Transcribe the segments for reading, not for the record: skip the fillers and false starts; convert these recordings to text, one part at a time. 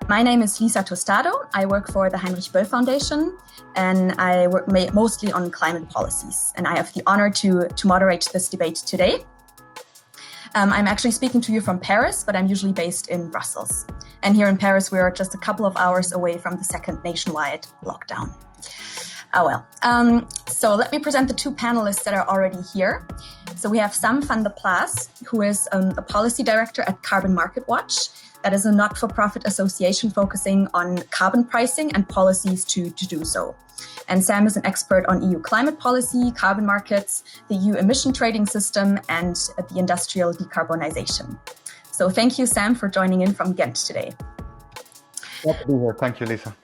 My name is Lisa Tostado. I work for the Heinrich Böll Foundation, and I work mostly on climate policies. And I have the honor to moderate this debate today. I'm actually speaking to you from Paris, but I'm usually based in Brussels. And here in Paris, we are just a couple of hours away from the second nationwide lockdown. So let me present the two panelists that are already here. So we have Sam van der Plas, who is a policy director at Carbon Market Watch. That is a not-for-profit association focusing on carbon pricing and policies to do so. And Sam is an expert on EU climate policy, carbon markets, the EU emission trading system, and the industrial decarbonization. So thank you, Sam, for joining in from Ghent today. Glad to be here. Thank you, Lisa.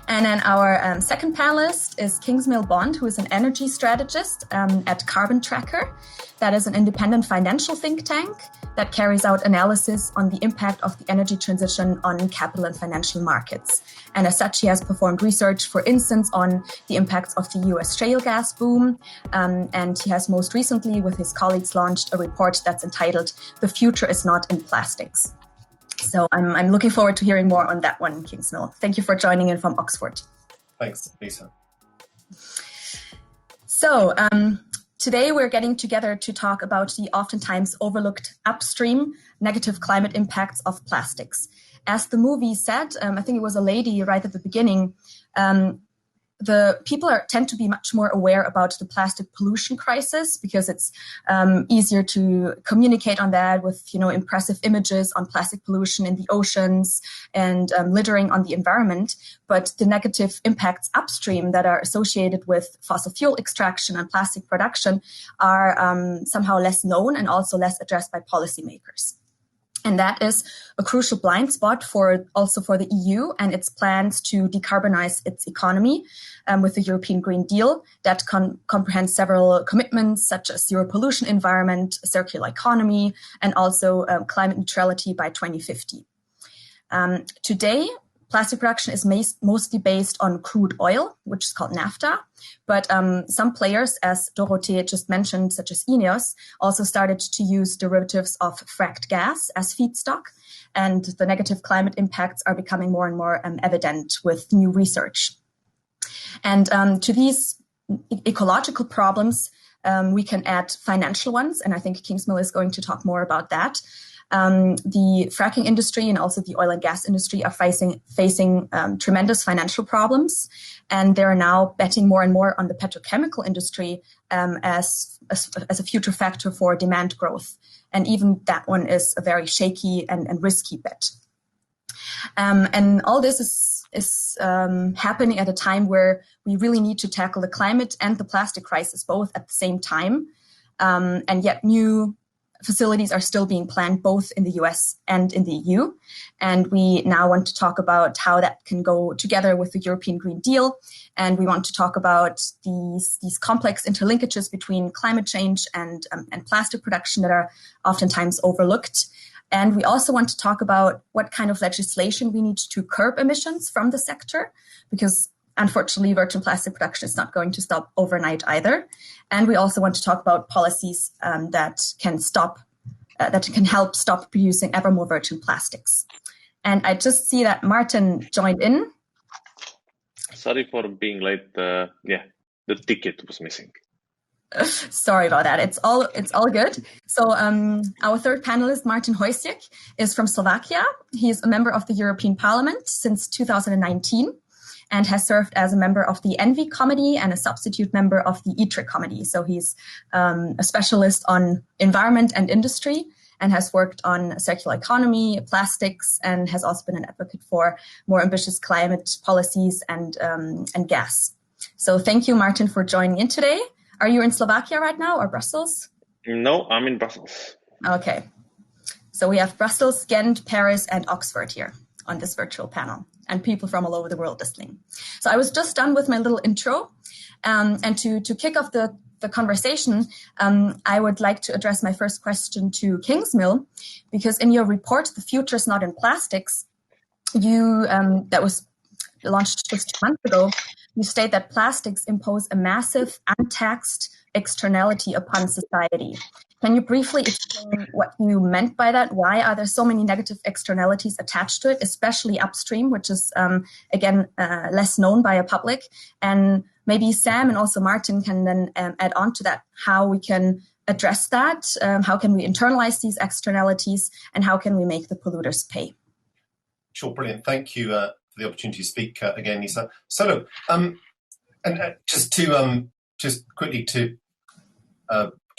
And then our second panelist is Kingsmill Bond, who is an energy strategist at Carbon Tracker. That is an independent financial think tank that carries out analysis on the impact of the energy transition on capital and financial markets. And as such, he has performed research, for instance, on the impacts of the US shale gas boom. And he has most recently, with his colleagues, launched a report that's entitled "The Future is Not in Plastics." So I'm looking forward to hearing more on that one, Kingsmill. Thank you for joining in from Oxford. Thanks, Lisa. So today we're getting together to talk about the oftentimes overlooked upstream negative climate impacts of plastics. As the movie said, I think it was a lady right at the beginning, the people tend to be much more aware about the plastic pollution crisis because it's easier to communicate on that with, impressive images on plastic pollution in the oceans and littering on the environment. But the negative impacts upstream that are associated with fossil fuel extraction and plastic production are somehow less known and also less addressed by policymakers. And that is a crucial blind spot also for the EU and its plans to decarbonize its economy with the European Green Deal that comprehends several commitments such as zero pollution environment, circular economy, and also climate neutrality by 2050. Today, plastic production is mostly based on crude oil, which is called naphtha. But some players, as Dorothee just mentioned, such as INEOS, also started to use derivatives of fracked gas as feedstock. And the negative climate impacts are becoming more and more evident with new research. And to these ecological problems, we can add financial ones. And I think Kingsmill is going to talk more about that. The fracking industry and also the oil and gas industry are facing tremendous financial problems, and they're now betting more and more on the petrochemical industry as a future factor for demand growth. And even that one is a very shaky and risky bet. And all this is happening at a time where we really need to tackle the climate and the plastic crisis both at the same time, and yet new facilities are still being planned both in the US and in the EU. And we now want to talk about how that can go together with the European Green Deal. And we want to talk about these complex interlinkages between climate change and plastic production that are oftentimes overlooked. And we also want to talk about what kind of legislation we need to curb emissions from the sector, because unfortunately, virgin plastic production is not going to stop overnight either. And we also want to talk about policies that can help stop producing ever more virgin plastics. And I just see that Martin joined in. Sorry for being late. The ticket was missing. Sorry about that. It's all good. So our third panelist, Martin Hoisick, is from Slovakia. He is a member of the European Parliament since 2019. And has served as a member of the ENVI committee and a substitute member of the ITRE committee. So he's a specialist on environment and industry and has worked on circular economy, plastics, and has also been an advocate for more ambitious climate policies and gas. So thank you, Martin, for joining in today. Are you in Slovakia right now or Brussels? No, I'm in Brussels. Okay. So we have Brussels, Ghent, Paris, and Oxford here on this virtual panel, and people from all over the world listening. So I was just done with my little intro. And to kick off the conversation, I would like to address my first question to Kingsmill, because in your report, The Future is Not in Plastics, that was launched just 2 months ago, you state that plastics impose a massive untaxed externality upon society. Can you briefly explain what you meant by that? Why are there so many negative externalities attached to it, especially upstream, which is, again, less known by a public? And maybe Sam and also Martin can then add on to that, how we can address that, how can we internalize these externalities, and how can we make the polluters pay? Sure, brilliant. Thank you for the opportunity to speak again, Lisa. So look, and just quickly to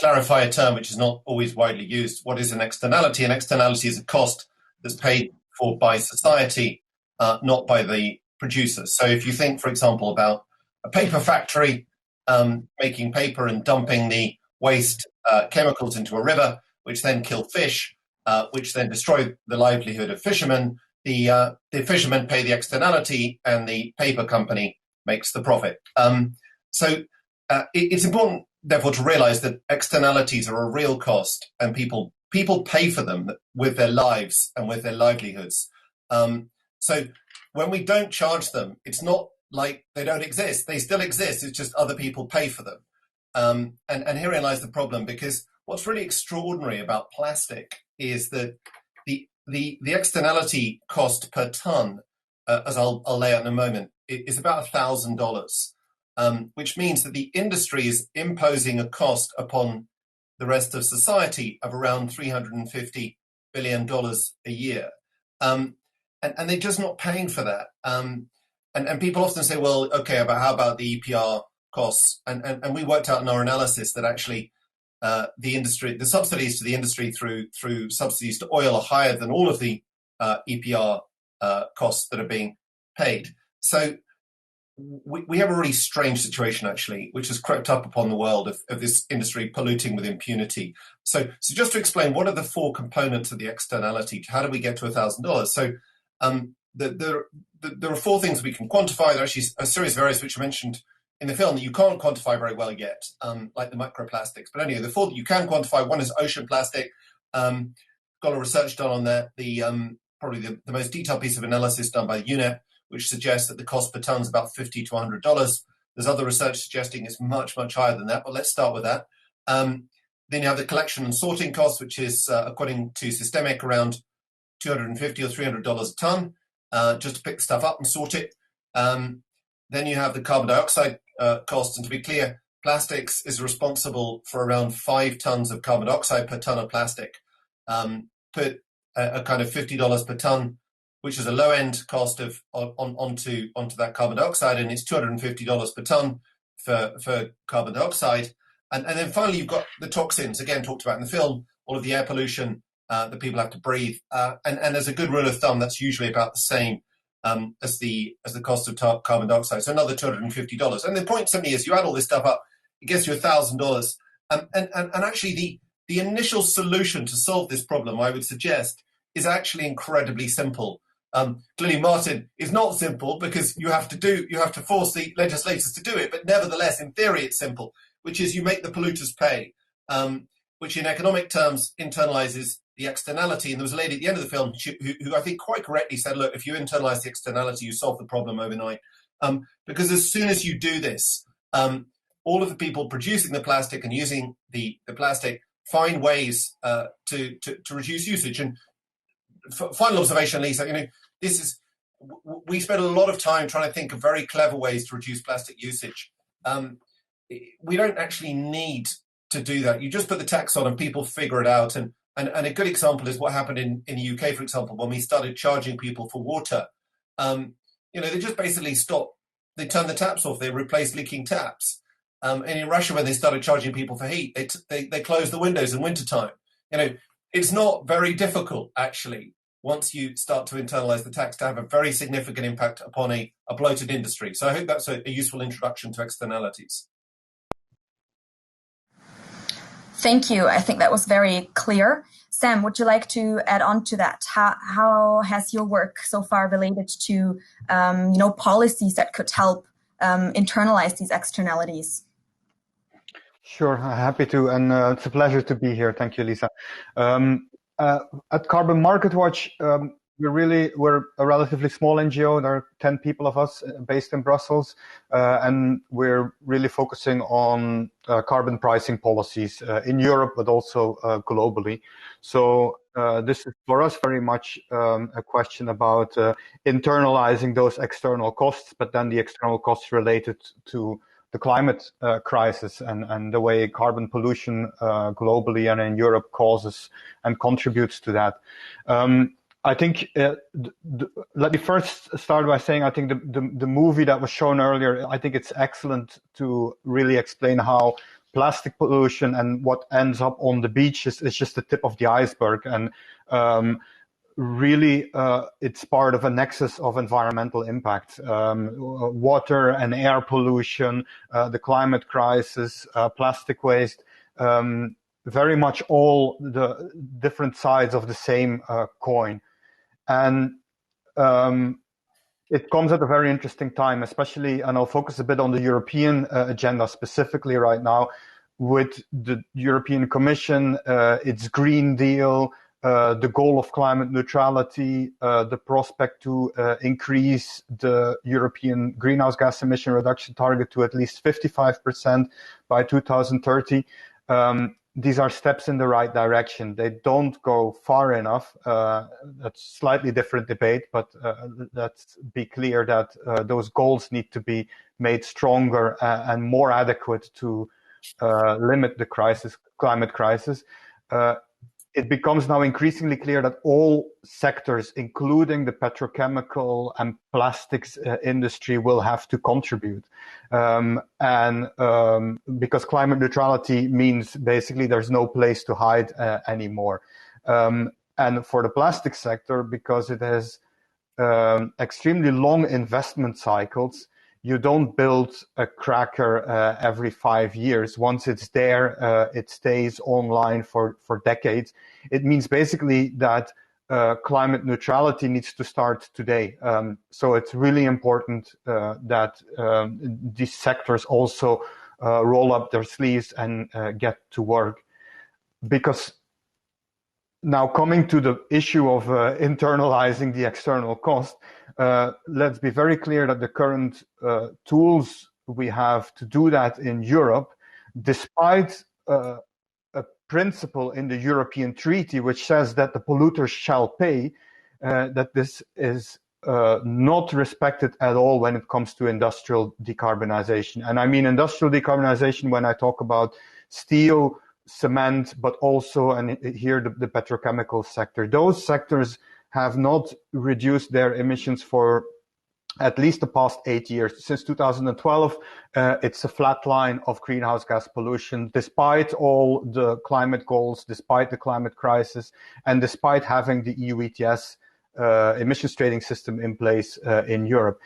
clarify a term which is not always widely used. What is an externality? An externality is a cost that's paid for by society, not by the producers. So if you think, for example, about a paper factory making paper and dumping the waste chemicals into a river, which then kill fish, which then destroy the livelihood of fishermen, the fishermen pay the externality and the paper company makes the profit. So it's important, therefore, to realize that externalities are a real cost and people pay for them with their lives and with their livelihoods. So when we don't charge them, it's not like they don't exist. They still exist. It's just other people pay for them. And herein lies the problem, because what's really extraordinary about plastic is that the externality cost per ton, as I'll lay out in a moment, is about $1,000. Which means that the industry is imposing a cost upon the rest of society of around $350 billion a year. And they're just not paying for that. And people often say, well, okay, but how about the EPR costs? And we worked out in our analysis that actually the subsidies to the industry through subsidies to oil are higher than all of the EPR costs that are being paid. So we have a really strange situation, actually, which has crept up upon the world of this industry polluting with impunity. So just to explain, what are the four components of the externality? How do we get to $1,000? So there are four things we can quantify. There are actually a series of areas which are mentioned in the film that you can't quantify very well yet, like the microplastics. But anyway, the four that you can quantify, one is ocean plastic. Got a lot of research done on that. Probably the most detailed piece of analysis done by the UNEP, which suggests that the cost per ton is about $50 to $100. There's other research suggesting it's much, much higher than that, but let's start with that. Then you have the collection and sorting cost, which is, according to Systemic, around $250 or $300 a ton, just to pick stuff up and sort it. Then you have the carbon dioxide cost, and to be clear, plastics is responsible for around 5 tons of carbon dioxide per ton of plastic. Put a kind of $50 per ton, which is a low-end cost of onto that carbon dioxide, and it's $250 per ton for carbon dioxide. And then finally, you've got the toxins, again, talked about in the film, all of the air pollution that people have to breathe. And as a good rule of thumb, that's usually about the same as the cost of carbon dioxide, so another $250. And the point simply is, you add all this stuff up, it gets you $1,000. And actually, the initial solution to solve this problem, I would suggest, is actually incredibly simple. Clearly, Martin, is not simple because you have to force the legislators to do it. But nevertheless, in theory, it's simple, which is you make the polluters pay, which in economic terms internalizes the externality. And there was a lady at the end of the film who I think quite correctly said, look, if you internalize the externality, you solve the problem overnight. Because as soon as you do this, all of the people producing the plastic and using the plastic find ways to reduce usage. And final observation, Lisa, we spend a lot of time trying to think of very clever ways to reduce plastic usage. We don't actually need to do that. You just put the tax on and people figure it out. And a good example is what happened in the UK, for example, when we started charging people for water. They just basically stopped. They turned the taps off. They replaced leaking taps. And in Russia, when they started charging people for heat, they closed the windows in wintertime. It's not very difficult, actually, once you start to internalize the tax, to have a very significant impact upon a bloated industry. So I hope that's a useful introduction to externalities. Thank you. I think that was very clear. Sam, would you like to add on to that? How has your work so far related to policies that could help internalize these externalities? Sure, happy to, and it's a pleasure to be here. Thank you, Lisa. At Carbon Market Watch, we're a relatively small NGO. There are 10 people of us based in Brussels, and we're really focusing on carbon pricing policies in Europe, but also globally. So this is for us very much a question about internalizing those external costs, but then the external costs related to the climate crisis and the way carbon pollution globally and in Europe causes and contributes to that. I think, let me first start by saying, I think the movie that was shown earlier, I think it's excellent to really explain how plastic pollution and what ends up on the beach is just the tip of the iceberg. And really, it's part of a nexus of environmental impact. Water and air pollution, the climate crisis, plastic waste, very much all the different sides of the same coin. And it comes at a very interesting time, especially, and I'll focus a bit on the European agenda specifically right now, with the European Commission, its Green Deal, the goal of climate neutrality, the prospect to increase the European greenhouse gas emission reduction target to at least 55% by 2030. These are steps in the right direction. They don't go far enough. That's a slightly different debate, but let's be clear that those goals need to be made stronger and more adequate to limit the climate crisis. It becomes now increasingly clear that all sectors, including the petrochemical and plastics industry, will have to contribute. Because climate neutrality means basically there's no place to hide anymore. And for the plastic sector, because it has extremely long investment cycles, you don't build a cracker every 5 years. Once it's there, it stays online for decades. It means basically that climate neutrality needs to start today. So it's really important that these sectors also roll up their sleeves and get to work. Because now coming to the issue of internalizing the external cost, let's be very clear that the current tools we have to do that in Europe, despite a principle in the European Treaty which says that the polluters shall pay, that this is not respected at all when it comes to industrial decarbonization. And I mean industrial decarbonization when I talk about steel, cement, but also, and here the petrochemical sector. Those sectors have not reduced their emissions for at least the past 8 years. Since 2012, it's a flat line of greenhouse gas pollution, despite all the climate goals, despite the climate crisis, and despite having the EU ETS emissions trading system in place in Europe.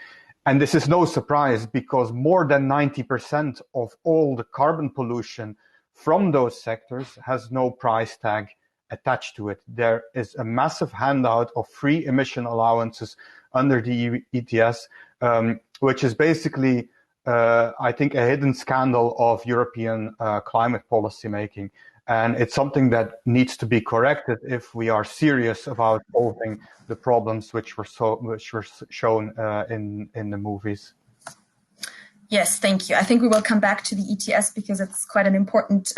And this is no surprise, because more than 90% of all the carbon pollution from those sectors has no price tag attached to it. There is a massive handout of free emission allowances under the EU ETS, which is basically, I think, a hidden scandal of European climate policy making. And it's something that needs to be corrected if we are serious about solving the problems which were shown in the movies. Yes, thank you. I think we will come back to the ETS because it's quite an important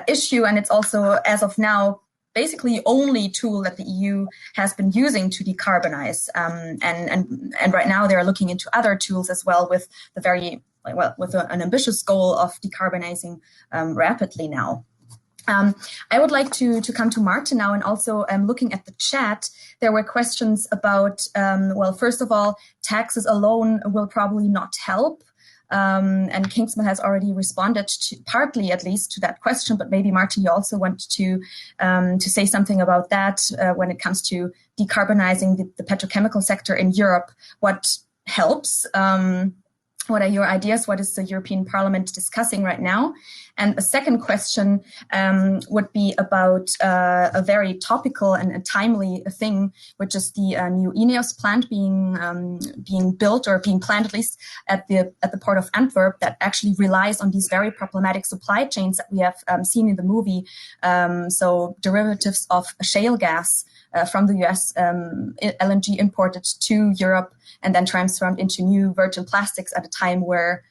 issue, and it's also, as of now, basically only tool that the EU has been using to decarbonize. And right now they're looking into other tools as well, with an ambitious goal of decarbonizing rapidly now. I would like to come to Martin now, and also looking at the chat, there were questions about, well, first of all, taxes alone will probably not help. And Kingsmill has already responded to, partly at least, to that question, but maybe Martin, you also want to say something about that when it comes to decarbonizing the petrochemical sector in Europe. What helps? What are your ideas? What is the European Parliament discussing right now? And a second question would be about a very topical and a timely thing, which is the new INEOS plant being built, or being planned at least, at the port of Antwerp, that actually relies on these very problematic supply chains that we have seen in the movie. So derivatives of shale gas from the US, LNG imported to Europe and then transformed into new virgin plastics at a time where,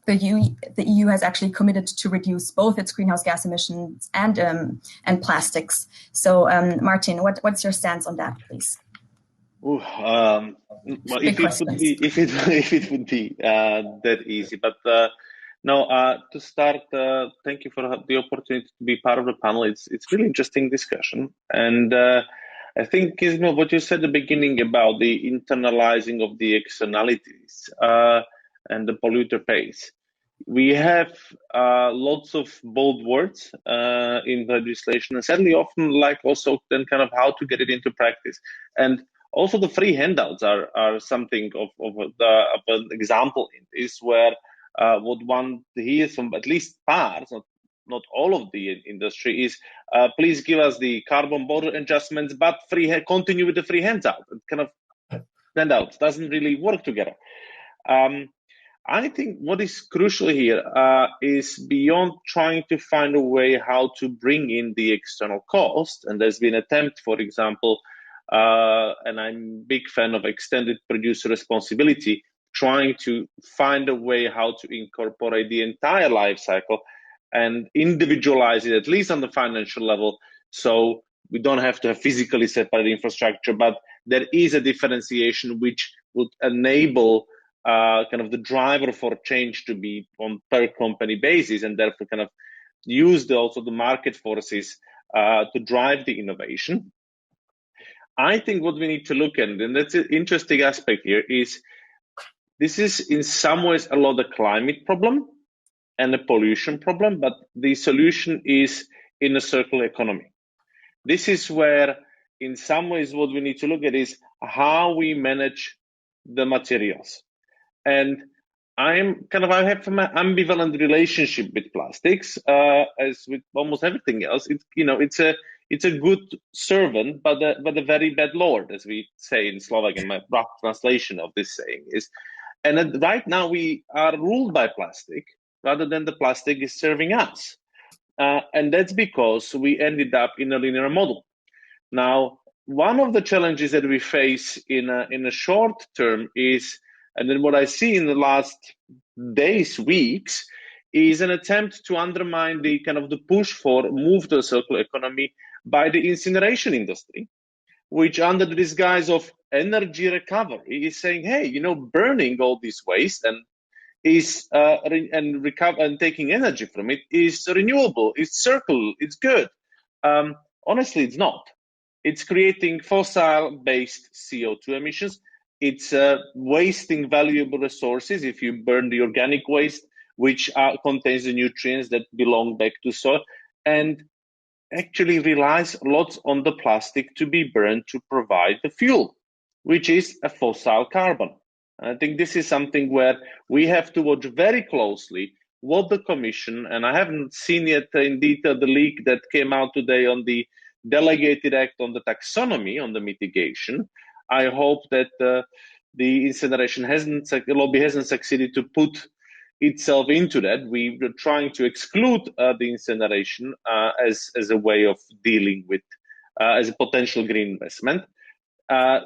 the EU has actually committed to reduce both its greenhouse gas emissions and plastics. So, Martin, what's your stance on that, please? Well, if it would be that easy, but no. To start, thank you for the opportunity to be part of the panel. It's really interesting discussion, and I think Kingsmill, what you said at the beginning about the internalizing of the externalities and the polluter pays. We have lots of bold words in legislation, and certainly often like also then kind of how to get it into practice. And also the free handouts are something of an example in this, where what one hears from at least parts, not all of the industry, is please give us the carbon border adjustments, but continue with the free handout. It kind of handouts doesn't really work together. I think what is crucial here is beyond trying to find a way how to bring in the external cost, and there's been an attempt, for example, and I'm a big fan of extended producer responsibility, trying to find a way how to incorporate the entire life cycle and individualize it, at least on the financial level, so we don't have to have physically separate infrastructure, but there is a differentiation which would enable kind of the driver for change to be on per company basis, and therefore kind of use also the market forces to drive the innovation. I think what we need to look at, and that's an interesting aspect here, is this is in some ways a lot of climate problem and a pollution problem, but the solution is in a circular economy. This is where in some ways what we need to look at is how we manage the materials. And I have an ambivalent relationship with plastics, as with almost everything else. It's a good servant, but a very bad lord, as we say in Slovak. And my rough translation of this saying is, and right now we are ruled by plastic rather than the plastic is serving us, and that's because we ended up in a linear model. Now, one of the challenges that we face in a short term is, and then what I see in the last days, weeks, is an attempt to undermine the kind of the push for move to a circular economy by the incineration industry, which under the disguise of energy recovery is saying, hey, burning all this waste and is and taking energy from it is renewable, it's circular, it's good. Honestly, it's not. It's creating fossil-based CO2 emissions. It's wasting valuable resources if you burn the organic waste, which contains the nutrients that belong back to soil, and actually relies lots on the plastic to be burned to provide the fuel, which is a fossil carbon. And I think this is something where we have to watch very closely what the Commission, and I haven't seen yet in detail the leak that came out today on the delegated act on the taxonomy, on the mitigation. I hope that the incineration lobby hasn't succeeded to put itself into that. We were trying to exclude the incineration as a way of dealing with as a potential green investment.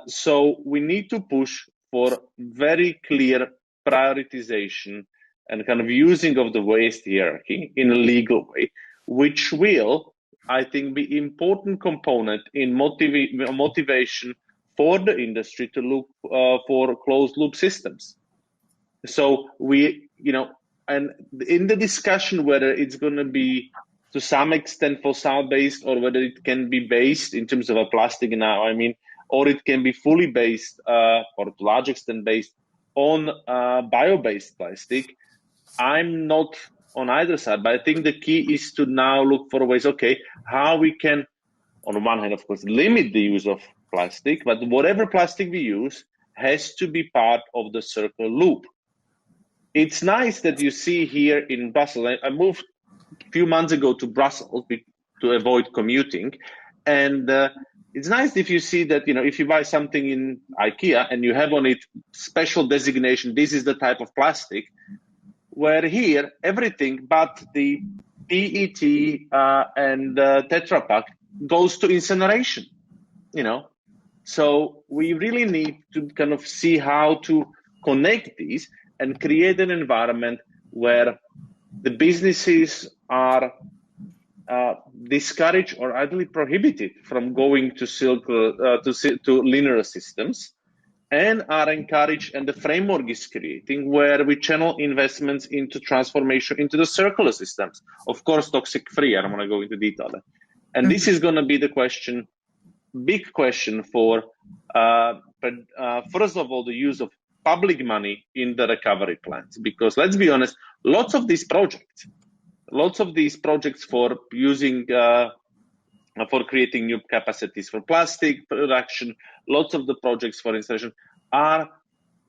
So we need to push for very clear prioritization and kind of using of the waste hierarchy in a legal way, which will, I think, be important component in motivation for the industry to look for closed loop systems. So we, and in the discussion whether it's going to be to some extent fossil based or whether it can be based in terms of a plastic now, or it can be fully based or to large extent based on bio-based plastic, I'm not on either side, but I think the key is to now look for ways, how we can, on one hand, of course, limit the use of plastic, but whatever plastic we use has to be part of the circular loop. It's nice that you see here in Brussels, I moved a few months ago to Brussels to avoid commuting, and it's nice if you see that, if you buy something in IKEA and you have on it special designation, this is the type of plastic, where here, everything but the PET and Tetra Pak goes to incineration. So we really need to kind of see how to connect these and create an environment where the businesses are discouraged or ideally prohibited from going to linear systems, and are encouraged, and the framework is creating where we channel investments into transformation into the circular systems, of course toxic free. I don't want to go into detail there. And this is going to be the big question for first of all the use of public money in the recovery plans, because let's be honest, lots of these projects for using for creating new capacities for plastic production, lots of the projects for installation are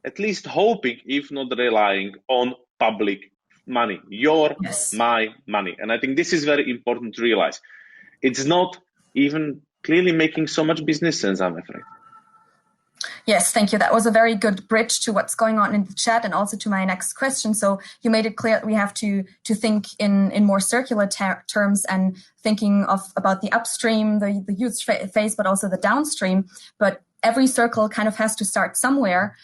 at least hoping, if not relying on public money, my money. And I think this is very important to realize. It's not even clearly making so much business sense, I'm afraid. Yes, thank you. That was a very good bridge to what's going on in the chat and also to my next question. So you made it clear that we have to think in more circular terms and thinking about the upstream, the use phase, but also the downstream. But every circle kind of has to start somewhere.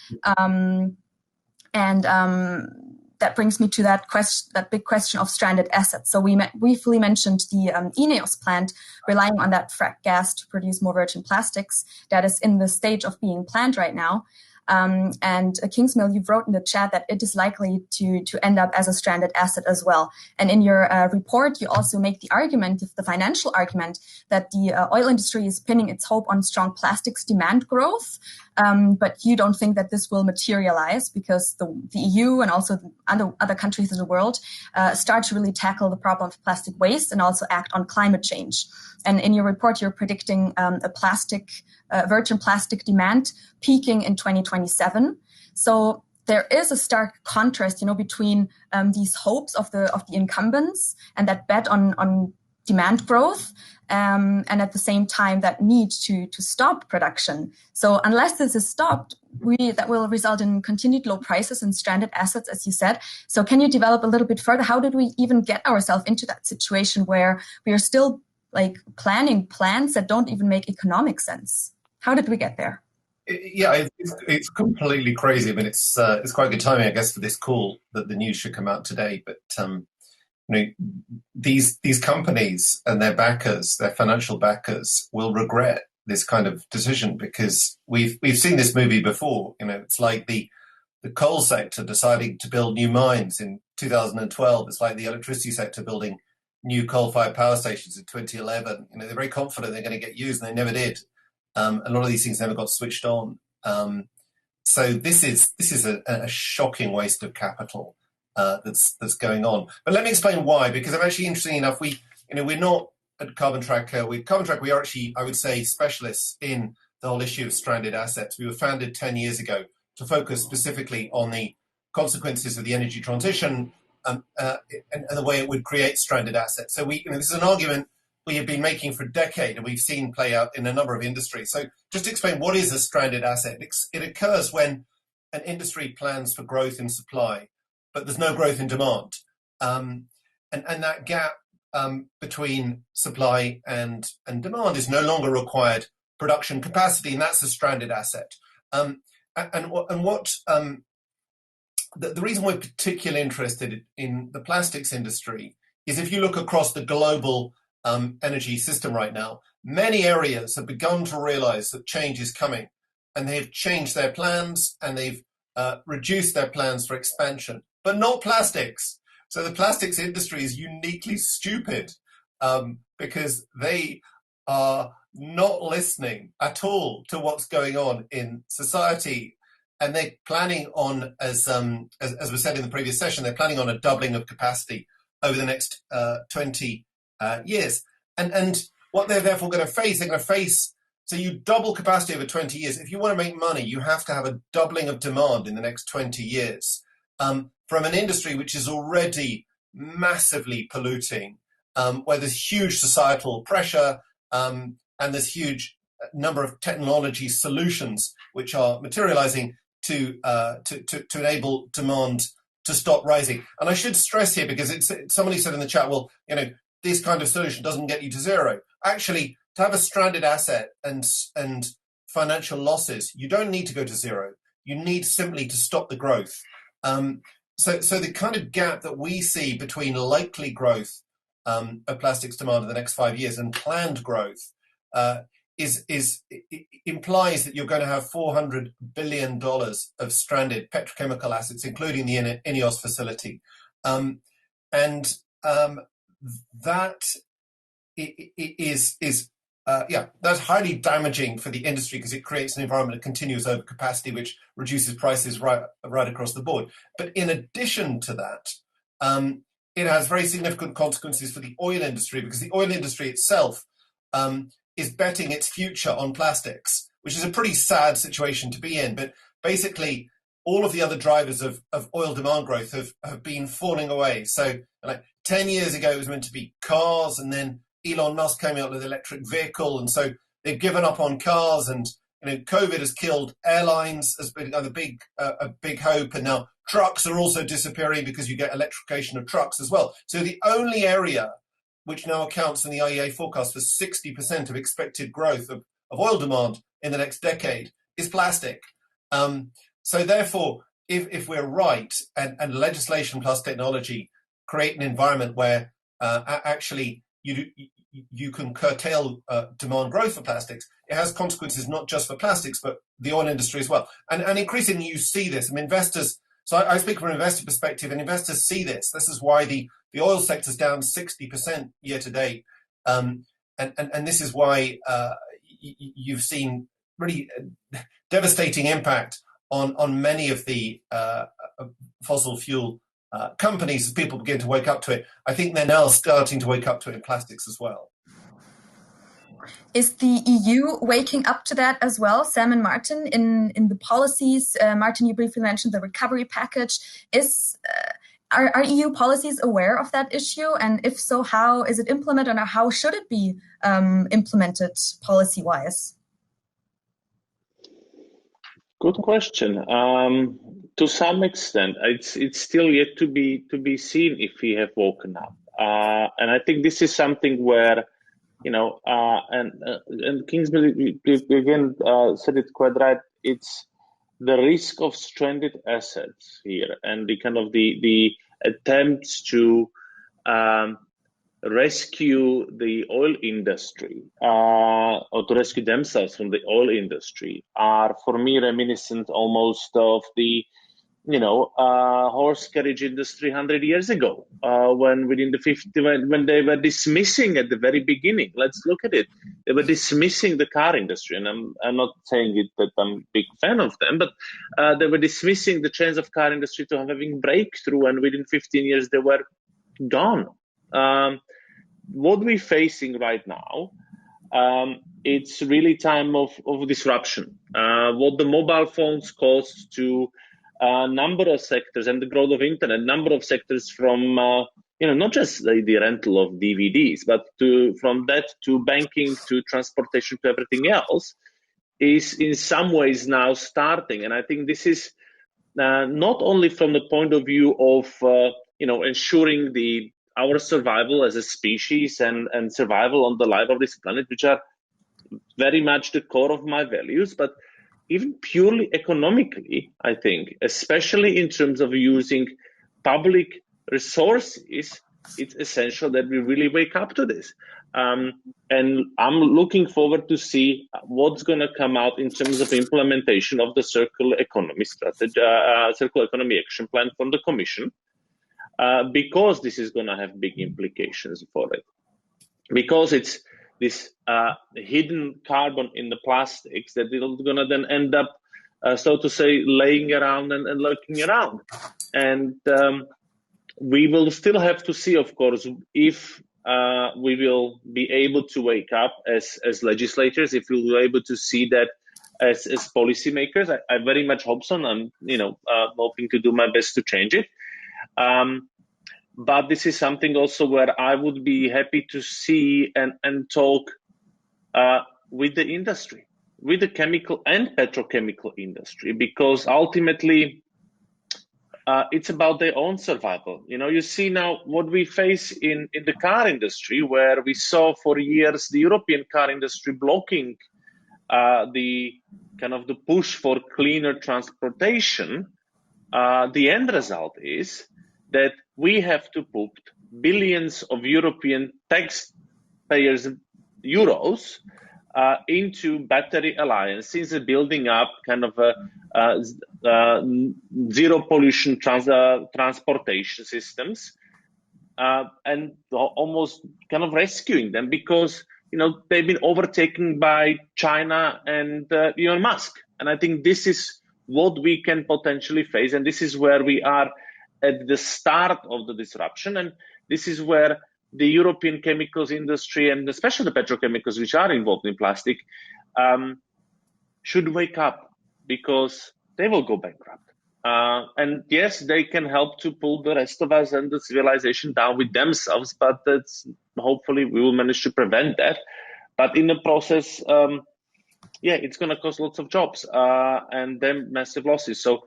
That brings me to that big question of stranded assets. So we briefly mentioned the INEOS plant relying on that fracked gas to produce more virgin plastics that is in the stage of being planned right now. And Kingsmill, you wrote in the chat that it is likely to end up as a stranded asset as well. And in your report, you also make the argument, the financial argument, that the oil industry is pinning its hope on strong plastics demand growth. But you don't think that this will materialize because the EU and also other countries in the world start to really tackle the problem of plastic waste and also act on climate change. And in your report, you're predicting virgin plastic demand peaking in 2027. So there is a stark contrast, between these hopes of the incumbents and that bet on demand growth, and at the same time that need to stop production. So unless this is stopped, that will result in continued low prices and stranded assets, as you said. So can you develop a little bit further? How did we even get ourselves into that situation where we are still planning plans that don't even make economic sense? How did we get there? Yeah, it's completely crazy. I mean, it's quite good timing, I guess, for this call that the news should come out today. But these companies and their backers, their financial backers, will regret this kind of decision because we've seen this movie before. It's like the coal sector deciding to build new mines in 2012. It's like the electricity sector building new coal-fired power stations in 2011. They're very confident they're going to get used, and they never did. A lot of these things never got switched on. So this is a shocking waste of capital that's going on. But let me explain why, because I'm actually, interesting enough, we're not at Carbon Tracker. With Carbon Tracker, we are actually, I would say, specialists in the whole issue of stranded assets. We were founded 10 years ago to focus specifically on the consequences of the energy transition and the way it would create stranded assets. So this is an argument we have been making for a decade, and we've seen play out in a number of industries. So just to explain, what is a stranded asset? It occurs when an industry plans for growth in supply, but there's no growth in demand. And that gap between supply and demand is no longer required production capacity, and that's a stranded asset. The reason we're particularly interested in the plastics industry is if you look across the global energy system right now, many areas have begun to realize that change is coming, and they've changed their plans and they've reduced their plans for expansion, but not plastics. So the plastics industry is uniquely stupid because they are not listening at all to what's going on in society. And they're planning on, as was said in the previous session, they're planning on a doubling of capacity over the next 20 years. And what they're therefore going to face, so you double capacity over 20 years. If you want to make money, you have to have a doubling of demand in the next 20 years from an industry which is already massively polluting, where there's huge societal pressure and there's huge number of technology solutions which are materializing to enable demand to stop rising. And I should stress here, because somebody said in the chat, well, this kind of solution doesn't get you to zero. Actually, to have a stranded asset and financial losses, you don't need to go to zero. You need simply to stop the growth. So the kind of gap that we see between likely growth of plastics demand in the next 5 years and planned growth implies that you're going to have $400 billion of stranded petrochemical assets, including the INEOS facility. That that's highly damaging for the industry because it creates an environment of continuous overcapacity, which reduces prices right across the board. But in addition to that, it has very significant consequences for the oil industry because the oil industry itself is betting its future on plastics, which is a pretty sad situation to be in. But basically, all of the other drivers of oil demand growth have been falling away. So like 10 years ago, it was meant to be cars, and then Elon Musk came out with an electric vehicle. And so they've given up on cars, and COVID has killed airlines as been a big hope. And now trucks are also disappearing because you get electrification of trucks as well. So the only area which now accounts in the IEA forecast for 60% of expected growth of oil demand in the next decade is plastic. So therefore, if we're right and legislation plus technology create an environment where actually you can curtail demand growth for plastics, it has consequences not just for plastics, but the oil industry as well. And increasingly you see this. I mean, investors, so I speak from an investor perspective, and investors see this. This is why the oil sector is down 60% year to date. And this is why you've seen really devastating impact on many of the fossil fuel companies as people begin to wake up to it. I think they're now starting to wake up to it in plastics as well. Is the EU waking up to that as well? Sam and Martin, in the policies, Martin, you briefly mentioned the recovery package. Are EU policies aware of that issue? And if so, how is it implemented, or how should it be implemented policy-wise? Good question. To some extent, it's still yet to be seen if we have woken up. And I think this is something where, and Kingsmill again said it quite right. It's the risk of stranded assets here, and the kind of the attempts to rescue the oil industry or to rescue themselves from the oil industry are, for me, reminiscent almost of the horse carriage industry 100 years ago, when within the 50s, when they were dismissing at the very beginning. Let's look at it. They were dismissing the car industry, and I'm not saying it that I'm a big fan of them, but they were dismissing the chance of car industry to having breakthrough, and within 15 years they were gone. What we're facing right now, it's really time of disruption. What the mobile phones caused to a number of sectors and the growth of internet, number of sectors from, not just the rental of DVDs, but from that to banking, to transportation, to everything else, is in some ways now starting. And I think this is not only from the point of view of, ensuring our survival as a species and survival on the life of this planet, which are very much the core of my values, but even purely economically, I think, especially in terms of using public resources, it's essential that we really wake up to this. And I'm looking forward to see what's going to come out in terms of implementation of the circular economy strategy, circular economy action plan from the Commission, because this is going to have big implications for it. Because it's this hidden carbon in the plastics that is going to then end up, so to say, laying around and lurking around. And we will still have to see, of course, if we will be able to wake up as legislators, if we will be able to see that as policymakers. I very much hope so, and I'm hoping to do my best to change it. But this is something also where I would be happy to see and talk with the industry, with the chemical and petrochemical industry, because ultimately it's about their own survival. You see now what we face in the car industry, where we saw for years the European car industry blocking the push for cleaner transportation. The end result is that we have to put billions of European taxpayers' euros into battery alliances, building up zero pollution transportation systems, and almost rescuing them, because they've been overtaken by China and Elon Musk. And I think this is what we can potentially face, and this is where we are at the start of the disruption, and this is where the European chemicals industry, and especially the petrochemicals which are involved in plastic, should wake up, because they will go bankrupt. And yes, they can help to pull the rest of us and the civilization down with themselves, but hopefully we will manage to prevent that. But in the process, it's going to cost lots of jobs and then massive losses. So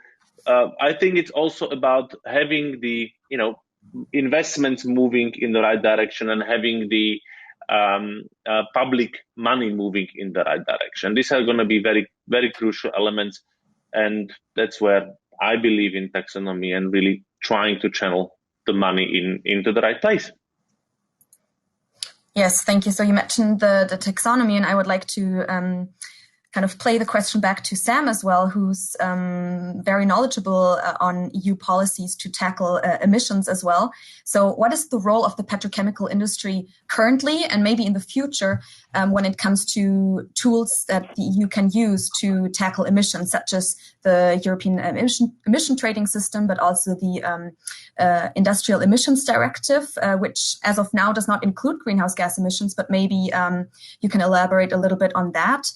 I think it's also about having the investments moving in the right direction, and having the public money moving in the right direction. These are going to be very, very crucial elements, and that's where I believe in taxonomy and really trying to channel the money into the right place. Yes, thank you. So you mentioned the taxonomy, and I would like to play the question back to Sam as well, who's very knowledgeable on EU policies to tackle emissions as well. So what is the role of the petrochemical industry currently, and maybe in the future, when it comes to tools that the EU can use to tackle emissions, such as the European emission trading system, but also the Industrial Emissions Directive, which as of now does not include greenhouse gas emissions, but maybe you can elaborate a little bit on that.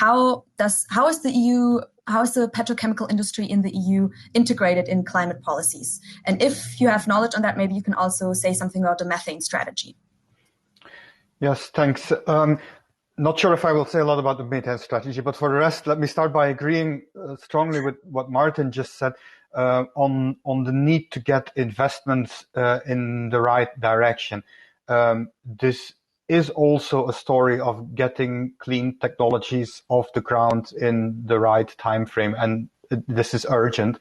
How is the petrochemical industry in the EU integrated in climate policies? And if you have knowledge on that, maybe you can also say something about the methane strategy. Yes, thanks. Not sure if I will say a lot about the methane strategy, but for the rest, let me start by agreeing strongly with what Martin just said on the need to get investments in the right direction. This is also a story of getting clean technologies off the ground in the right time frame, and this is urgent.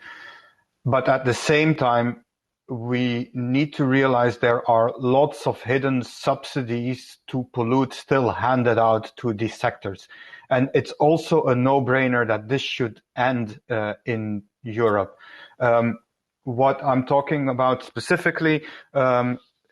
But at the same time, we need to realize there are lots of hidden subsidies to pollute still handed out to these sectors. And it's also a no-brainer that this should end in Europe. What I'm talking about specifically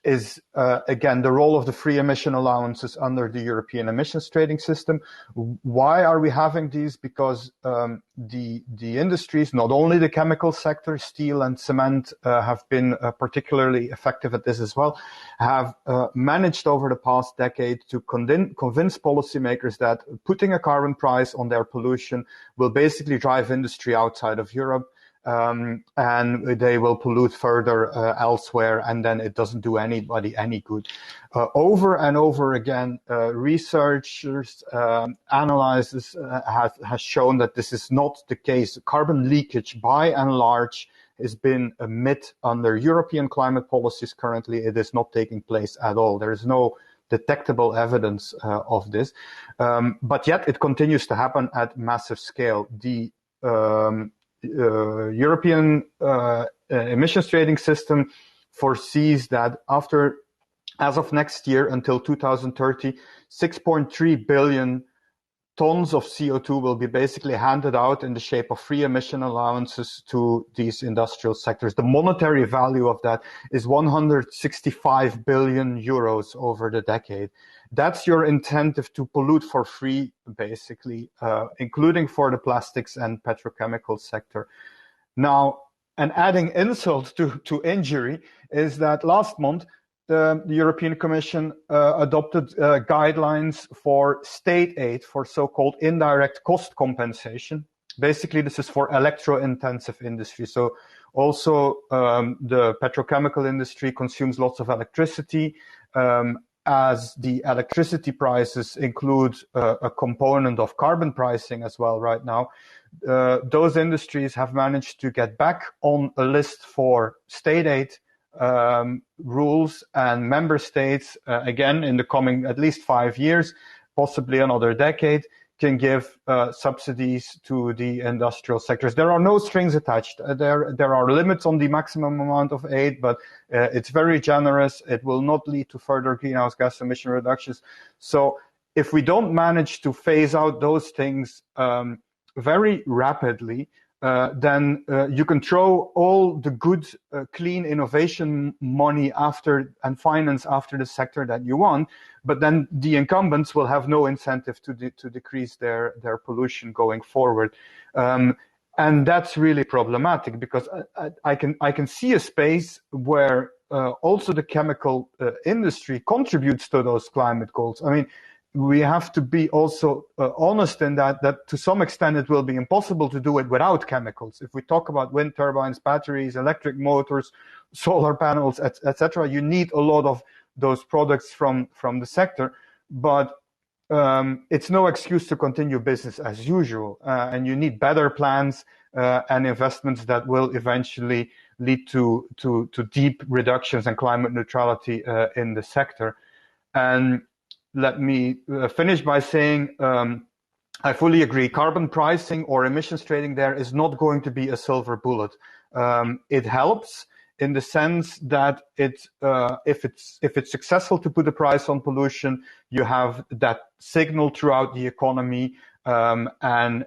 is, again, the role of the free emission allowances under the European emissions trading system. Why are we having these? Because the industries, not only the chemical sector, steel and cement have been particularly effective at this as well, have managed over the past decade to convince policymakers that putting a carbon price on their pollution will basically drive industry outside of Europe. And they will pollute further elsewhere, and then it doesn't do anybody any good. Over and over again, researchers, analysis has shown that this is not the case. Carbon leakage, by and large, has been a myth under European climate policies. Currently, it is not taking place at all. There is no detectable evidence of this, but yet it continues to happen at massive scale. The European emissions trading system foresees that as of next year until 2030, 6.3 billion tons of CO2 will be basically handed out in the shape of free emission allowances to these industrial sectors. The monetary value of that is 165 billion euros over the decade. That's your incentive to pollute for free, basically, including for the plastics and petrochemical sector. Now, and adding insult to injury is that last month, the European Commission adopted guidelines for state aid for so-called indirect cost compensation. Basically, this is for electro-intensive industry. So also the petrochemical industry consumes lots of electricity, as the electricity prices include a component of carbon pricing as well right now, those industries have managed to get back on a list for state aid rules, and member states, again, in the coming at least 5 years, possibly another decade, can give subsidies to the industrial sectors. There are no strings attached. There are limits on the maximum amount of aid, but it's very generous. It will not lead to further greenhouse gas emission reductions. So if we don't manage to phase out those things very rapidly, then you can throw all the good, clean innovation money after and finance after the sector that you want, but then the incumbents will have no incentive to decrease their pollution going forward. And that's really problematic, because I can see a space where also the chemical industry contributes to those climate goals. I mean, we have to be also honest in that to some extent it will be impossible to do it without chemicals. If we talk about wind turbines, batteries, electric motors, solar panels, etc., you need a lot of those products from the sector, but it's no excuse to continue business as usual, and you need better plans and investments that will eventually lead to deep reductions and climate neutrality in the sector. And let me finish by saying I fully agree. Carbon pricing or emissions trading there is not going to be a silver bullet. It helps in the sense that if it's successful to put a price on pollution, you have that signal throughout the economy, and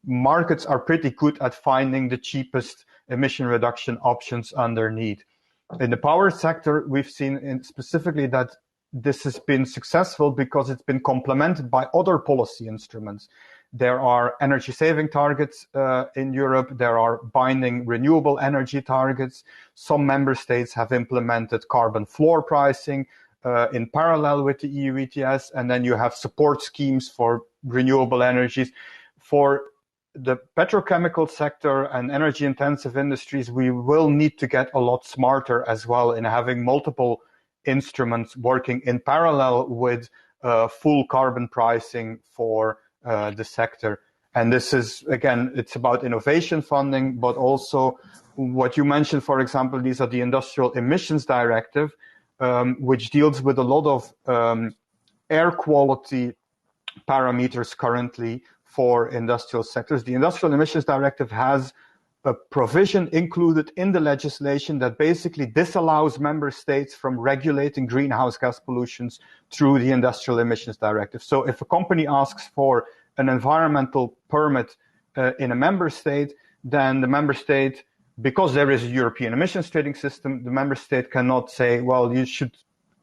markets are pretty good at finding the cheapest emission reduction options underneath. In the power sector, we've seen specifically that this has been successful because it's been complemented by other policy instruments. There are energy saving targets in Europe. There are binding renewable energy targets. Some member states have implemented carbon floor pricing in parallel with the EU ETS. And then you have support schemes for renewable energies. For the petrochemical sector and energy intensive industries, we will need to get a lot smarter as well in having multiple instruments working in parallel with full carbon pricing for the sector. And this is, again, it's about innovation funding, but also what you mentioned, for example, these are the Industrial Emissions Directive, which deals with a lot of air quality parameters currently for industrial sectors. The Industrial Emissions Directive has a provision included in the legislation that basically disallows member states from regulating greenhouse gas pollutions through the Industrial Emissions Directive. So if a company asks for an environmental permit in a member state, then the member state, because there is a European emissions trading system, the member state cannot say, well,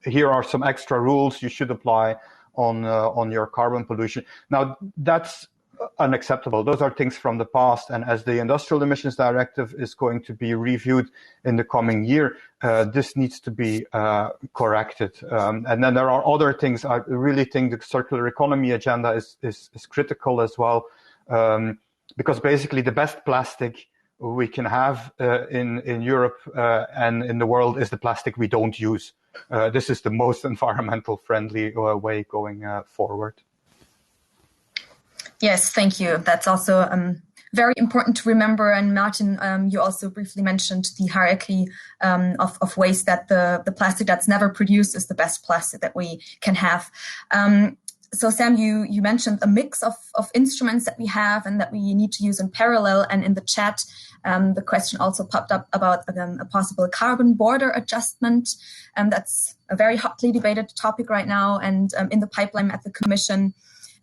here are some extra rules you should apply on your carbon pollution. Now, that's unacceptable. Those are things from the past, and as the Industrial Emissions Directive is going to be reviewed in the coming year, this needs to be corrected. And then there are other things. I really think the circular economy agenda is critical as well, because basically the best plastic we can have in Europe and in the world is the plastic we don't use. This is the most environmental friendly way going forward. Yes, thank you. That's also very important to remember. And Martin, you also briefly mentioned the hierarchy of waste, that the plastic that's never produced is the best plastic that we can have. So Sam, you mentioned a mix of instruments that we have and that we need to use in parallel. And in the chat, the question also popped up about a possible carbon border adjustment. That's a very hotly debated topic right now and in the pipeline at the Commission.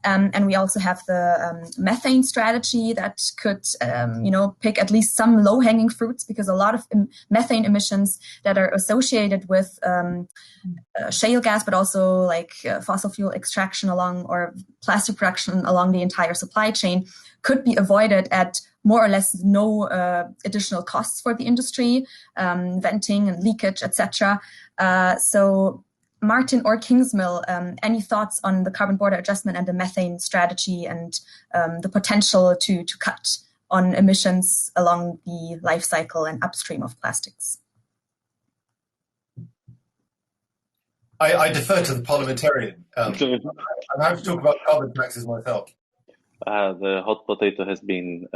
And we also have the methane strategy that could, pick at least some low-hanging fruits, because a lot of methane emissions that are associated with shale gas, but also like fossil fuel extraction or plastic production along the entire supply chain could be avoided at more or less no additional costs for the industry, venting and leakage, etc. So Martin or Kingsmill, any thoughts on the carbon border adjustment and the methane strategy and the potential to cut on emissions along the life cycle and upstream of plastics? I defer to the parliamentarian. I'm happy to talk about carbon taxes myself. The hot potato has been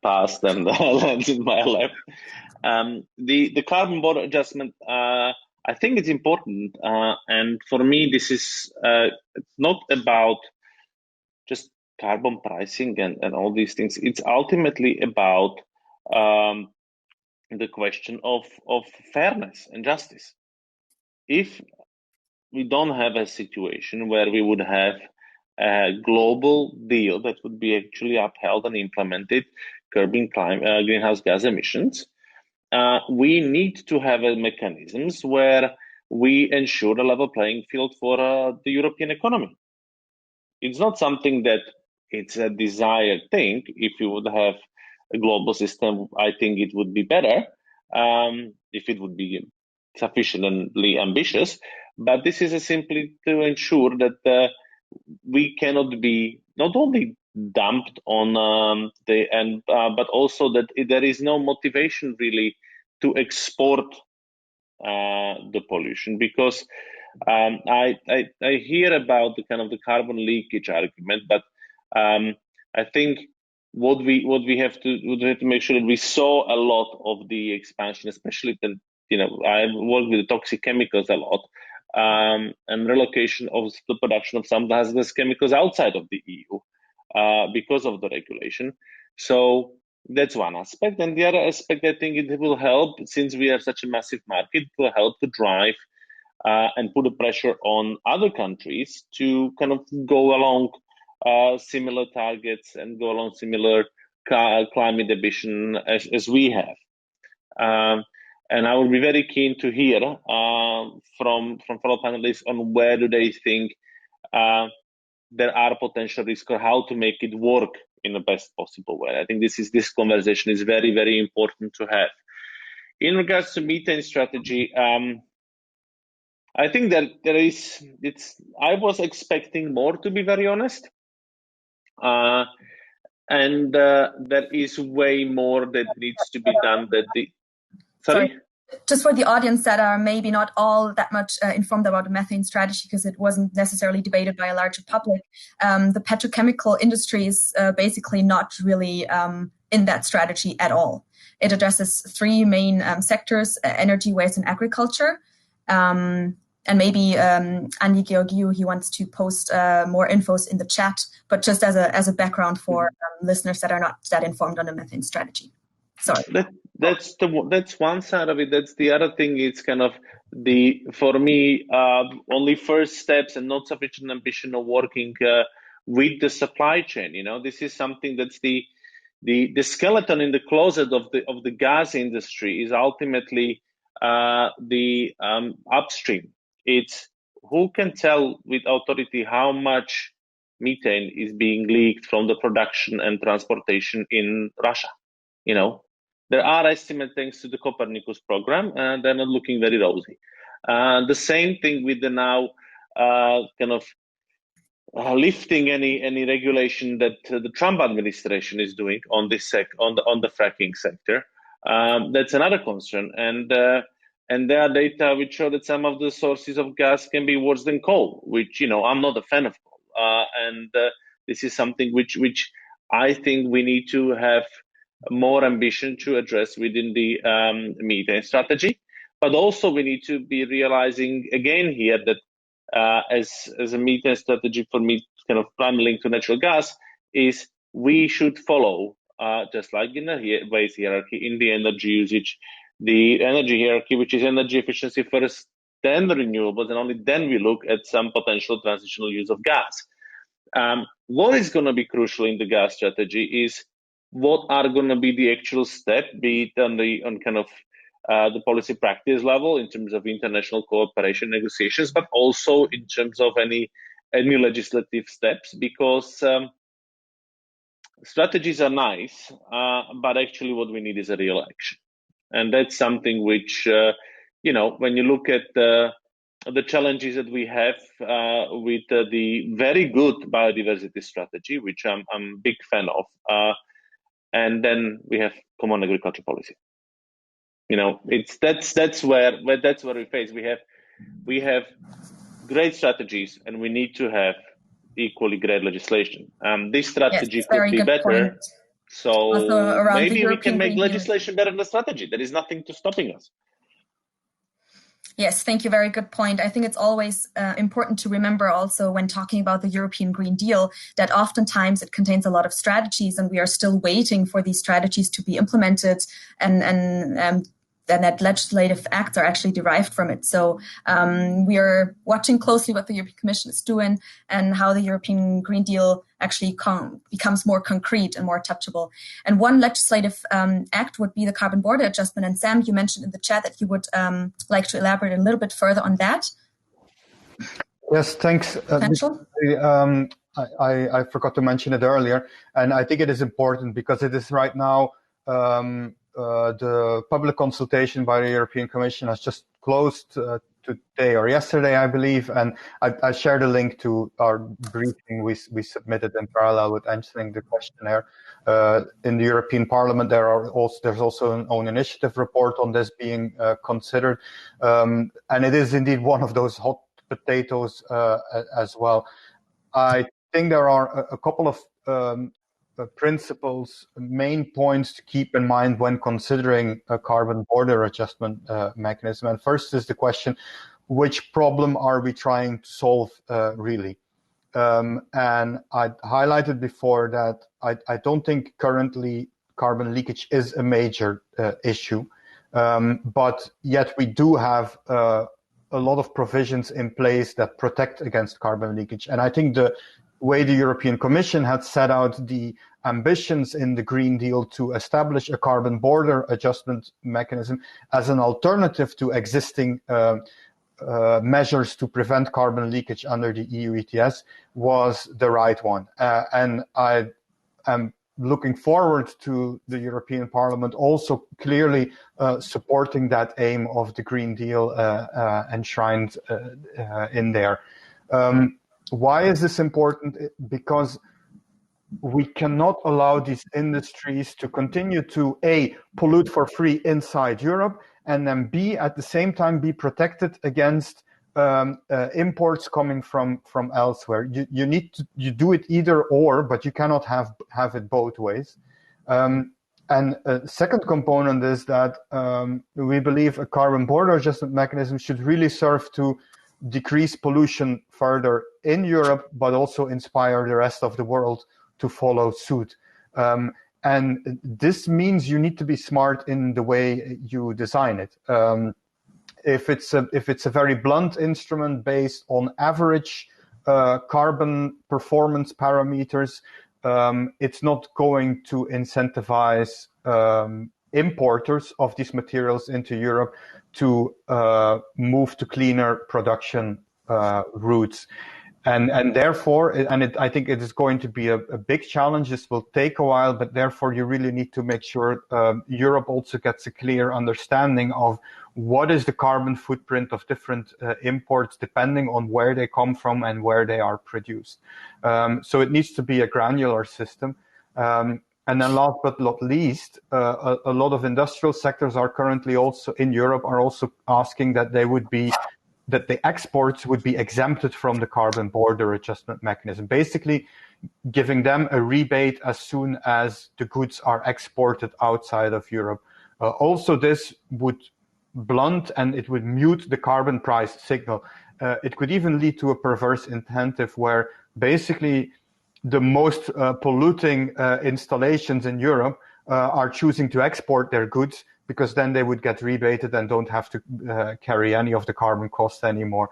passed and lands in my lap. The carbon border adjustment, I think it's important. And for me, this is it's not about just carbon pricing and all these things. It's ultimately about the question of fairness and justice. If we don't have a situation where we would have a global deal that would be actually upheld and implemented, curbing greenhouse gas emissions, we need to have mechanisms where we ensure a level playing field for the European economy. It's not something that it's a desired thing. If you would have a global system, I think it would be better if it would be sufficiently ambitious. But this is simply to ensure that we cannot be not only dumped on but also that there is no motivation really to export the pollution, because I hear about the kind of the carbon leakage argument, but I think what we have to make sure that we saw a lot of the expansion, especially I work with the toxic chemicals a lot, and relocation of the production of some hazardous chemicals outside of the EU because of the regulation. So that's one aspect. And the other aspect, I think it will help, since we have such a massive market, it will help to drive and put a pressure on other countries to kind of go along similar targets and go along similar climate ambition as we have. And I will be very keen to hear from fellow panelists on where do they think there are potential risks or how to make it work in the best possible way. I think this conversation is very, very important to have. In regards to methane strategy, I think that I was expecting more, to be very honest. And there is way more that needs to be done. Sorry? Just for the audience that are maybe not all that much informed about the methane strategy, because it wasn't necessarily debated by a larger public, the petrochemical industry is basically not really in that strategy at all. It addresses three main sectors: energy, waste, and agriculture. And maybe Andy Georgiou, he wants to post more infos in the chat, but just as a background for listeners that are not that informed on the methane strategy. Sorry. That's one side of it. That's the other thing. It's kind of for me, only first steps and not sufficient ambition of working with the supply chain. This is something that's the skeleton in the closet of the gas industry is ultimately the upstream. It's who can tell with authority how much methane is being leaked from the production and transportation in Russia. There are estimates thanks to the Copernicus program, and they're not looking very rosy. The same thing with the now kind of lifting any regulation that the Trump administration is doing on this on the fracking sector. That's another concern, and there are data which show that some of the sources of gas can be worse than coal, which I'm not a fan of coal, and this is something which I think we need to have more ambition to address within the methane strategy. But also we need to be realizing again here that as a methane strategy, for me, kind of primarily linked to natural gas, is we should follow, just like in the waste hierarchy, in the energy usage, the energy hierarchy, which is energy efficiency first, then the renewables, and only then we look at some potential transitional use of gas. What is going to be crucial in the gas strategy is what are going to be the actual step, be it on kind of the policy practice level in terms of international cooperation negotiations, but also in terms of any legislative steps, because strategies are nice, but actually what we need is a real action. And that's something which, when you look at the challenges that we have with the very good biodiversity strategy, which I'm a big fan of, and then we have common agriculture policy. That's where we face. We have great strategies, and we need to have equally great legislation. This strategy could be better. Point. So maybe we can make legislation better than the strategy. There is nothing to stopping us. Yes, thank you. Very good point. I think it's always important to remember also when talking about the European Green Deal that oftentimes it contains a lot of strategies and we are still waiting for these strategies to be implemented and that legislative acts are actually derived from it. So we are watching closely what the European Commission is doing and how the European Green Deal actually becomes more concrete and more touchable. And one legislative act would be the carbon border adjustment. And Sam, you mentioned in the chat that you would like to elaborate a little bit further on that. Yes, thanks. I forgot to mention it earlier, and I think it is important because it is right now the public consultation by the European Commission has just closed today or yesterday, I believe, and I shared a link to our briefing we submitted in parallel with answering the questionnaire. In the European Parliament, there's also an own initiative report on this being considered, and it is indeed one of those hot potatoes as well. I think there are a couple of principles, main points to keep in mind when considering a carbon border adjustment mechanism. And first is the question, which problem are we trying to solve really? And I highlighted before that I don't think currently carbon leakage is a major issue, but yet we do have a lot of provisions in place that protect against carbon leakage. And I think the way the European Commission had set out the ambitions in the Green Deal to establish a carbon border adjustment mechanism as an alternative to existing measures to prevent carbon leakage under the EU ETS was the right one. And I am looking forward to the European Parliament also clearly supporting that aim of the Green Deal enshrined in there. Why is this important? Because we cannot allow these industries to continue to A, pollute for free inside Europe, and then B, at the same time be protected against imports coming from elsewhere. You do it either or, but you cannot have it both ways. And a second component is that we believe a carbon border adjustment mechanism should really serve to decrease pollution further in Europe, but also inspire the rest of the world to follow suit. And this means you need to be smart in the way you design it. If it's a very blunt instrument based on average carbon performance parameters, it's not going to incentivize importers of these materials into Europe to move to cleaner production routes. And therefore, I think it is going to be a big challenge. This will take a while, but therefore you really need to make sure Europe also gets a clear understanding of what is the carbon footprint of different imports depending on where they come from and where they are produced. So it needs to be a granular system. And then last but not least, a lot of industrial sectors are currently also in Europe are also asking that the exports would be exempted from the carbon border adjustment mechanism, basically giving them a rebate as soon as the goods are exported outside of Europe. Also, this would blunt and it would mute the carbon price signal. It could even lead to a perverse incentive where basically the most polluting installations in Europe are choosing to export their goods because then they would get rebated and don't have to carry any of the carbon costs anymore.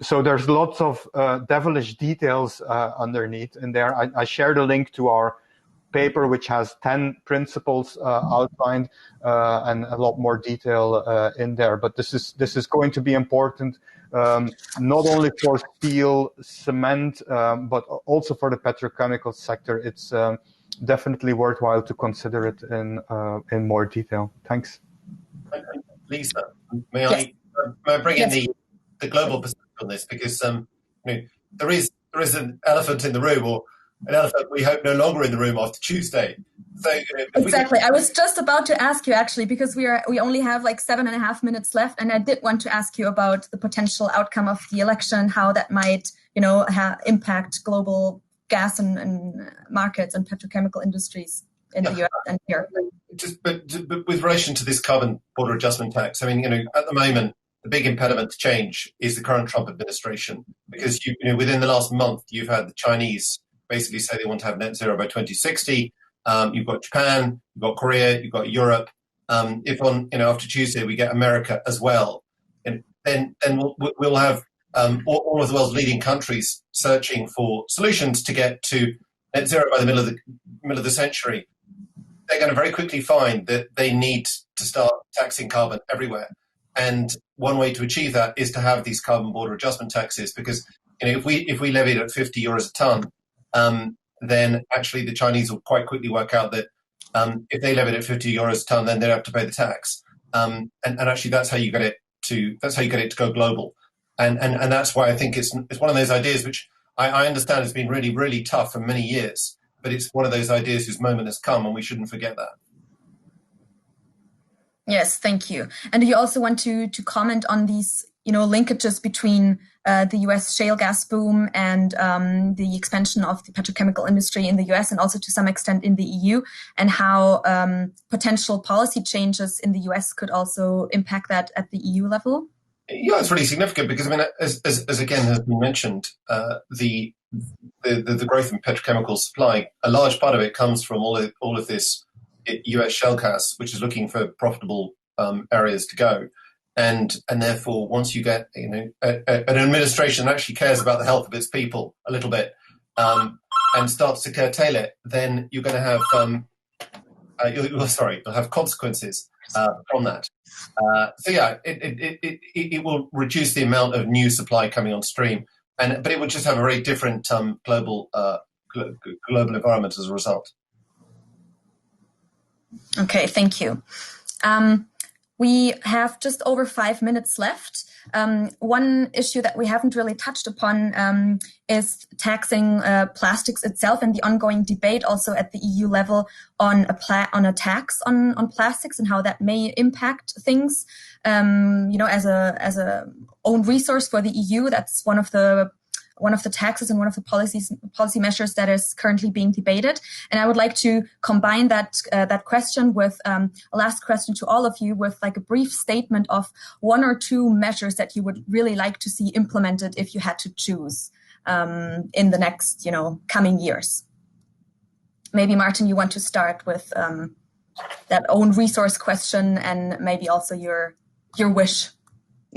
So there's lots of devilish details underneath in there. I shared a link to our paper, which has 10 principles outlined and a lot more detail in there. But this is going to be important, not only for steel, cement, but also for the petrochemical sector. It's definitely worthwhile to consider it in more detail. Thanks. Lisa, may I bring in the global perspective on this, because there is an elephant in the room, or an elephant we hope no longer in the room after Tuesday. So exactly. I was just about to ask you actually, because we only have like 7.5 minutes left, and I did want to ask you about the potential outcome of the election, how that might, impact global gas and markets and petrochemical industries in the US and here. But with relation to this carbon border adjustment tax, I mean, at the moment, the big impediment to change is the current Trump administration, because within the last month, you've had the Chinese basically say they want to have net zero by 2060. You've got Japan, you've got Korea, you've got Europe. If after Tuesday we get America as well, and then we'll have all of the world's leading countries searching for solutions to get to net zero by the middle of the century. They're going to very quickly find that they need to start taxing carbon everywhere. And one way to achieve that is to have these carbon border adjustment taxes, because if we levy it at 50 euros a ton, then actually the Chinese will quite quickly work out that if they levy it at 50 euros a ton, then they don't have to pay the tax. And actually that's how you get it to go global. And that's why I think it's one of those ideas which I understand has been really, really tough for many years, but it's one of those ideas whose moment has come, and we shouldn't forget that. Yes, thank you. And do you also want to comment on these, linkages between the US shale gas boom and the expansion of the petrochemical industry in the US and also to some extent in the EU, and how potential policy changes in the US could also impact that at the EU level? Yeah, it's really significant because, I mean, as again has been mentioned, the growth in petrochemical supply, a large part of it comes from all of this US shale gas, which is looking for profitable areas to go, and therefore once you get an administration that actually cares about the health of its people a little bit and starts to curtail it, then you're going to have you'll have consequences from that. So yeah, it will reduce the amount of new supply coming on stream, but it would just have a very different global environment as a result. Okay, thank you. We have just over 5 minutes left. One issue that we haven't really touched upon is taxing plastics itself, and the ongoing debate also at the EU level on a tax on plastics and how that may impact things. As a own resource for the EU, that's one of the taxes and one of the policy measures that is currently being debated. And I would like to combine that question with a last question to all of you, with like a brief statement of 1 or 2 measures that you would really like to see implemented if you had to choose in the next coming years. Maybe Martin, you want to start with that own resource question, and maybe also your wish.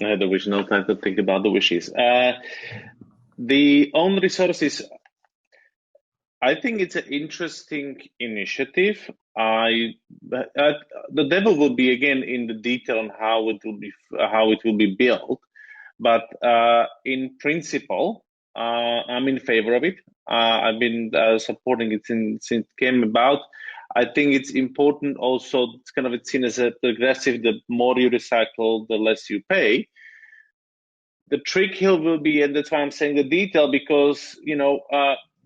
I had a wish, no time to think about the wishes. The own resources, I think it's an interesting initiative. The devil will be again in the detail on how it will be built, but in principle, I'm in favor of it. I've been supporting it since it came about. I think it's important also. It's seen as a progressive. The more you recycle, the less you pay. The trick here will be, and that's why I'm saying the detail, because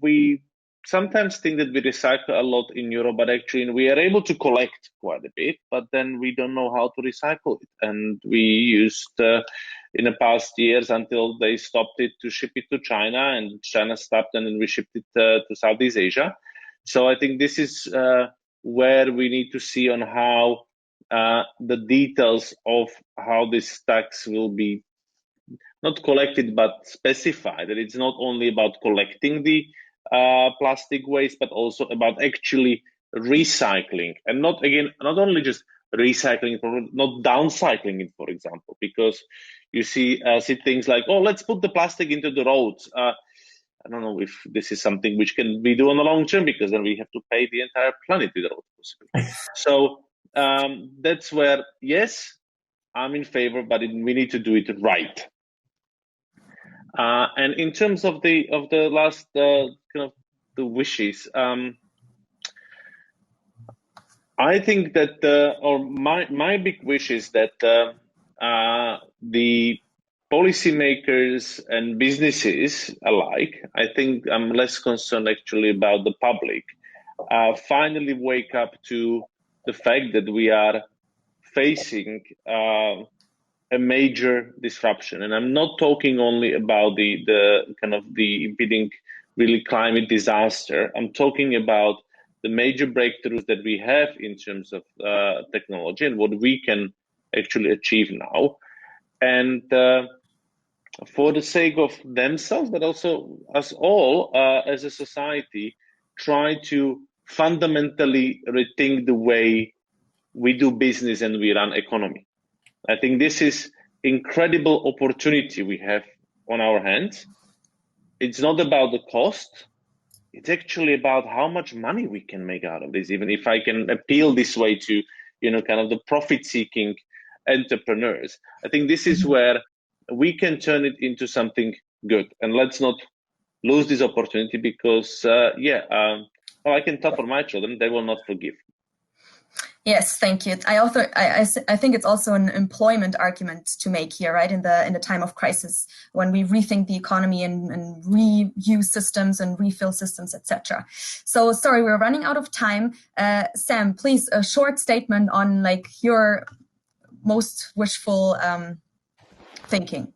we sometimes think that we recycle a lot in Europe, but actually we are able to collect quite a bit, but then we don't know how to recycle it. And we used in the past years, until they stopped it, to ship it to China, and China stopped, and then we shipped it to Southeast Asia. So I think this is where we need to see on how the details of how this tax will be not collected, but specified, that it's not only about collecting the plastic waste, but also about actually recycling, and not only just recycling it, not downcycling it, for example, because you see things like, let's put the plastic into the roads. I don't know if this is something which can be done on the long term, because then we have to pay the entire planet with the roads. So that's where, yes, I'm in favor, but we need to do it right. And in terms of the last the wishes, I think that my big wish is that the policymakers and businesses alike, I think I'm less concerned actually about the public, finally wake up to the fact that we are facing a major disruption. And I'm not talking only about the kind of the impending really climate disaster. I'm talking about the major breakthroughs that we have in terms of technology and what we can actually achieve now. And for the sake of themselves, but also us all as a society, try to fundamentally rethink the way we do business and we run economy. I think this is incredible opportunity we have on our hands. It's not about the cost. It's actually about how much money we can make out of this, even if I can appeal this way to, kind of the profit-seeking entrepreneurs. I think this is where we can turn it into something good. And let's not lose this opportunity because, I can talk for my children. They will not forgive. Yes, thank you. I think it's also an employment argument to make here, right? In the time of crisis, when we rethink the economy and reuse systems and refill systems, etc. So, sorry, we're running out of time. Sam, please, a short statement on your most wishful thinking.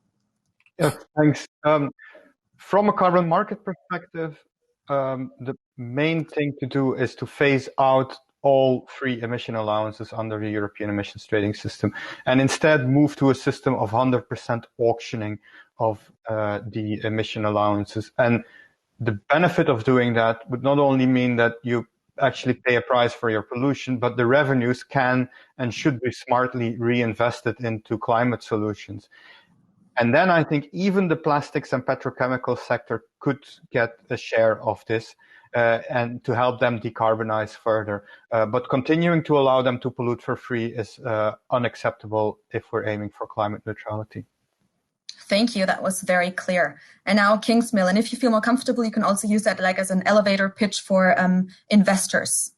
Yes, thanks. From a carbon market perspective, the main thing to do is to phase out all free emission allowances under the European emissions trading system and instead move to a system of 100% auctioning of the emission allowances. And the benefit of doing that would not only mean that you actually pay a price for your pollution, but the revenues can and should be smartly reinvested into climate solutions. And then I think even the plastics and petrochemical sector could get a share of this and to help them decarbonize further. But continuing to allow them to pollute for free is unacceptable if we're aiming for climate neutrality. Thank you. That was very clear. And now Kingsmill. And if you feel more comfortable, you can also use that as an elevator pitch for investors.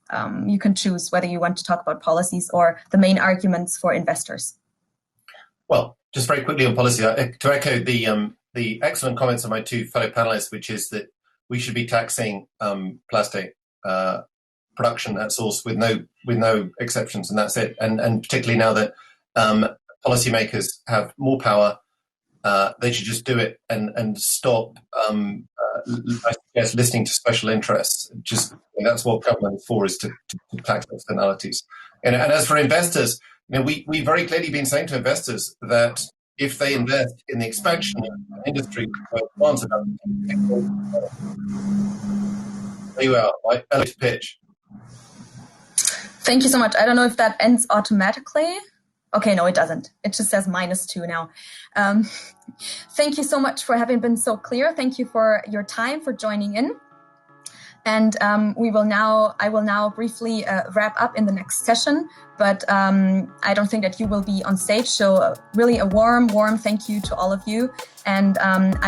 You can choose whether you want to talk about policies or the main arguments for investors. Well, just very quickly on policy, to echo the excellent comments of my two fellow panelists, which is that we should be taxing plastic production at source with no exceptions, and that's it. And particularly now that policymakers have more power, they should just do it and stop, I guess, listening to special interests. That's what government is for, is to tax externalities. And as for investors, we very clearly been saying to investors that if they invest in the expansion of industry, there you are, my elevator pitch. Thank you so much. I don't know if that ends automatically. Okay, no, it doesn't. It just says -2 now. Thank you so much for having been so clear. Thank you for your time, for joining in. And I will now briefly wrap up in the next session, but I don't think that you will be on stage. So really a warm thank you to all of you. And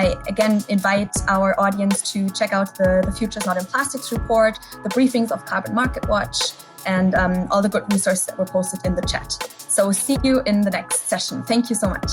I again invite our audience to check out the Futures Not in Plastics report, the briefings of Carbon Market Watch, and all the good resources that were posted in the chat. So see you in the next session. Thank you so much.